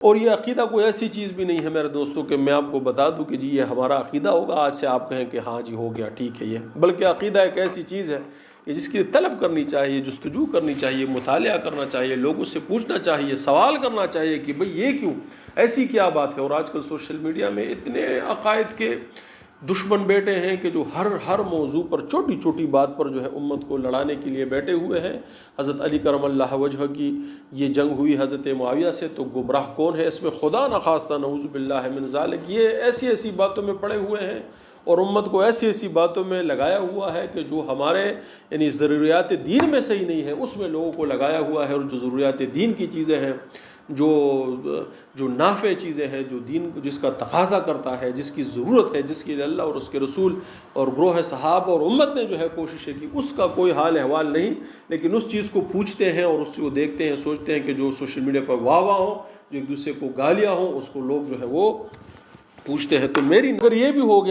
اور یہ عقیدہ کوئی ایسی چیز بھی نہیں ہے میرے دوستوں کہ میں آپ کو بتا دوں کہ جی یہ ہمارا عقیدہ ہوگا، آج سے آپ کہیں کہ ہاں جی ہو گیا ٹھیک ہے یہ، بلکہ عقیدہ ایک ایسی چیز ہے کہ جس کی طلب کرنی چاہیے، جستجو کرنی چاہیے، مطالعہ کرنا چاہیے، لوگوں سے پوچھنا چاہیے، سوال کرنا چاہیے کہ بھئی یہ کیوں، ایسی کیا بات ہے۔ اور آج کل سوشل میڈیا میں اتنے عقائد کے دشمن بیٹھے ہیں کہ جو ہر موضوع پر چھوٹی چھوٹی بات پر جو ہے امت کو لڑانے کے لیے بیٹھے ہوئے ہیں۔ حضرت علی کرم اللہ وجہ کی یہ جنگ ہوئی حضرت معاویہ سے، تو گمراہ کون ہے اس میں؟ خدا نخواستہ نعوذ باللہ من ذالک، یہ ایسی باتوں میں پڑے ہوئے ہیں اور امت کو ایسی باتوں میں لگایا ہوا ہے کہ جو ہمارے یعنی ضروریات دین میں صحیح نہیں ہے، اس میں لوگوں کو لگایا ہوا ہے۔ اور جو ضروریات دین کی چیزیں ہیں، جو نافع چیزیں ہیں، جو دین جس کا تقاضا کرتا ہے، جس کی ضرورت ہے، جس کے لیے اللہ اور اس کے رسول اور گروہ صحابہ اور امت نے جو ہے کوششیں کی، اس کا کوئی حال احوال نہیں، لیکن اس چیز کو پوچھتے ہیں اور اس کو دیکھتے ہیں، سوچتے ہیں کہ جو سوشل میڈیا پر واہ ہوں، جو ایک دوسرے کو گالیاں ہوں، اس کو لوگ جو ہے وہ پوچھتے ہیں۔ تو میری اگر یہ بھی ہو گیا